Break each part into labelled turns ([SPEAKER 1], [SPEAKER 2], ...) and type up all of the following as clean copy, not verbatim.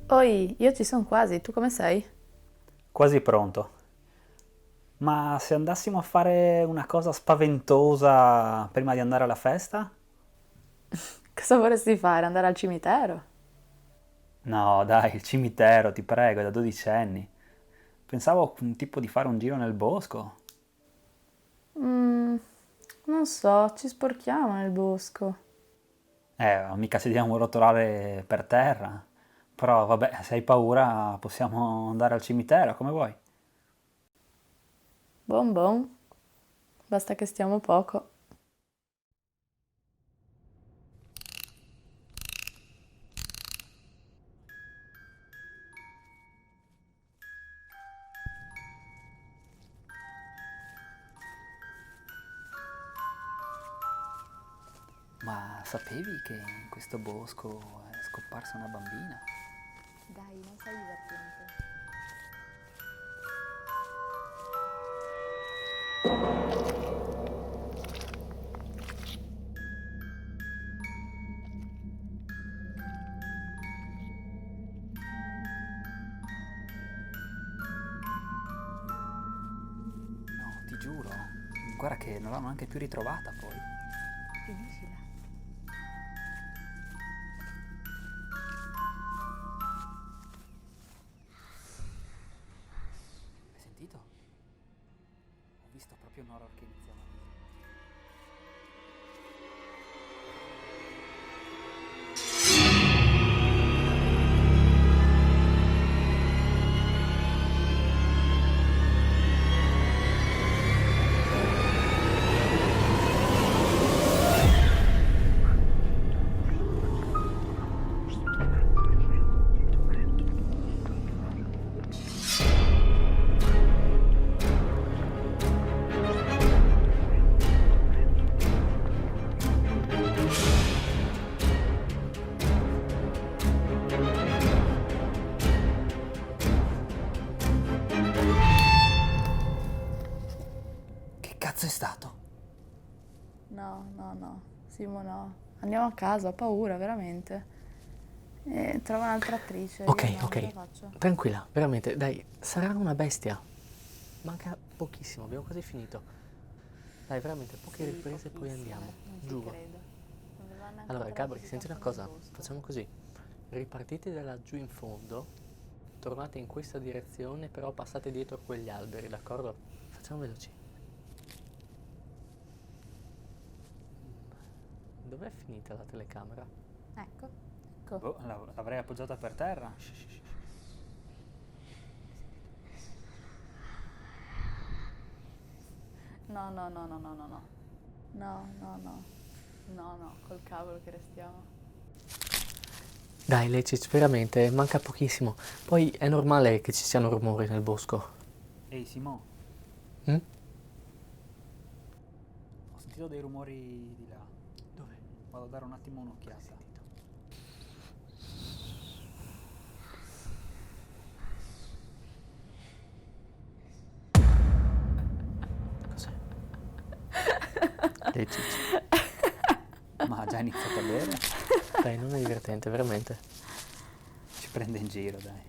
[SPEAKER 1] Oi, io ci sono quasi, tu come sei?
[SPEAKER 2] Quasi pronto. Ma se andassimo a fare una cosa spaventosa prima di andare alla festa?
[SPEAKER 1] Cosa vorresti fare? Andare al cimitero?
[SPEAKER 2] No, dai, il cimitero, ti prego, è da 12 anni. Pensavo tipo di fare un giro nel bosco.
[SPEAKER 1] Mm, non so, ci sporchiamo nel bosco.
[SPEAKER 2] Mica ci dobbiamo rotolare per terra. Però vabbè, se hai paura possiamo andare al cimitero, come vuoi.
[SPEAKER 1] Bon bon, basta che stiamo poco.
[SPEAKER 2] Ma sapevi che in questo bosco è scomparsa una bambina?
[SPEAKER 1] Dai, non sei divertente.
[SPEAKER 2] No, ti giuro. Guarda che non l'hanno neanche più ritrovata poi.
[SPEAKER 1] Finiscila.
[SPEAKER 2] Hai sentito? Ho visto proprio un horror che iniziava così. Che cazzo è stato?
[SPEAKER 1] No, no, no, Simo no. Andiamo a casa, ho paura, veramente. Trova un'altra attrice, io
[SPEAKER 3] Ok,
[SPEAKER 1] no, non ce la
[SPEAKER 3] ok,
[SPEAKER 1] faccio.
[SPEAKER 3] tranquilla, veramente, dai, sarà una bestia. Manca pochissimo, abbiamo quasi finito. Dai, veramente, poche
[SPEAKER 1] Sì,
[SPEAKER 3] riprese e poi
[SPEAKER 1] pochissime,
[SPEAKER 3] andiamo,
[SPEAKER 1] non ci
[SPEAKER 3] giuro.
[SPEAKER 1] credo. Non aveva neanche
[SPEAKER 3] Allora,
[SPEAKER 1] parlato
[SPEAKER 3] Gabri,
[SPEAKER 1] di
[SPEAKER 3] senti una
[SPEAKER 1] tanto nel
[SPEAKER 3] cosa,
[SPEAKER 1] bosco.
[SPEAKER 3] facciamo così. Ripartite da laggiù in fondo, tornate in questa direzione, però passate dietro quegli alberi, d'accordo? Facciamo veloci. Dov'è finita la telecamera?
[SPEAKER 1] Ecco, ecco.
[SPEAKER 2] Boh, l'avrei appoggiata per terra.
[SPEAKER 1] No, no, no, no, no, no, no. No, no, no. No, no, col cavolo che restiamo.
[SPEAKER 3] Dai, Lecic, veramente, manca pochissimo. Poi è normale che ci siano rumori nel bosco.
[SPEAKER 2] Ehi, Simo,
[SPEAKER 3] Hm?
[SPEAKER 2] ho sentito dei rumori di là.
[SPEAKER 3] Dove?
[SPEAKER 2] Vado a dare un attimo un'occhiata.
[SPEAKER 3] Cos'è? Lecic.
[SPEAKER 2] Ma ha già iniziato a bere?
[SPEAKER 3] Dai, non è divertente, veramente.
[SPEAKER 2] Ci prende in giro, dai.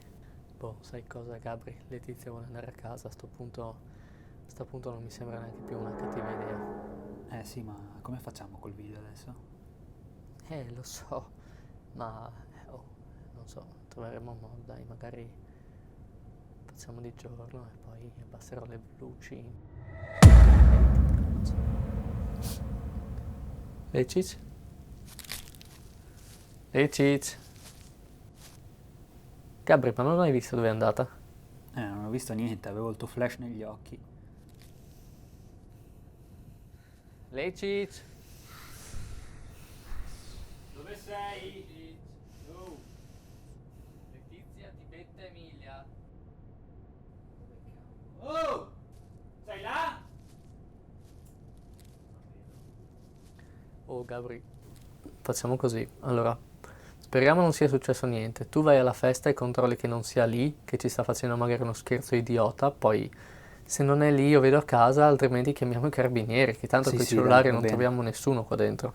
[SPEAKER 3] Boh, sai cosa, Gabri? Letizia vuole andare a casa, a sto punto non mi sembra neanche più una cattiva idea.
[SPEAKER 2] Eh sì, ma come facciamo col video adesso?
[SPEAKER 3] Lo so, ma, oh, non so, troveremo un modo, dai, magari facciamo di giorno e poi abbasserò le luci. Non so. Lecic? Lecic? Gabri, ma non hai visto dove è andata?
[SPEAKER 2] Non ho visto niente, avevo il tuo flash negli occhi.
[SPEAKER 3] Lecic?
[SPEAKER 4] Dove sei? Oh. Letizia, Tibetta, Emilia. Oh! Sei là?
[SPEAKER 3] Oh, Gabri, facciamo così. Allora, speriamo non sia successo niente. Tu vai alla festa e controlli che non sia lì, che ci sta facendo magari uno scherzo idiota. Poi, se non è lì, io vedo a casa, altrimenti chiamiamo i carabinieri, che tanto
[SPEAKER 2] Sì,
[SPEAKER 3] con i
[SPEAKER 2] sì, dai,
[SPEAKER 3] cellulari
[SPEAKER 2] va
[SPEAKER 3] non
[SPEAKER 2] bene.
[SPEAKER 3] troviamo nessuno qua dentro.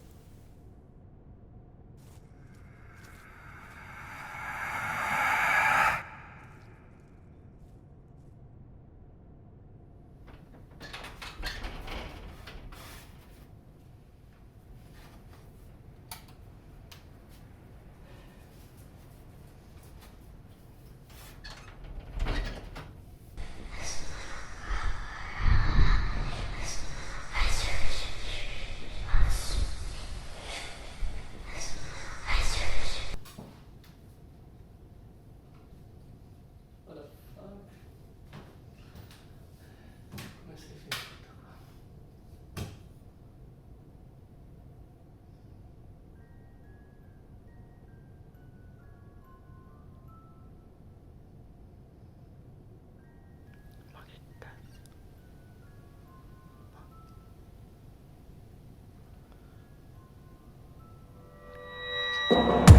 [SPEAKER 5] Ciao.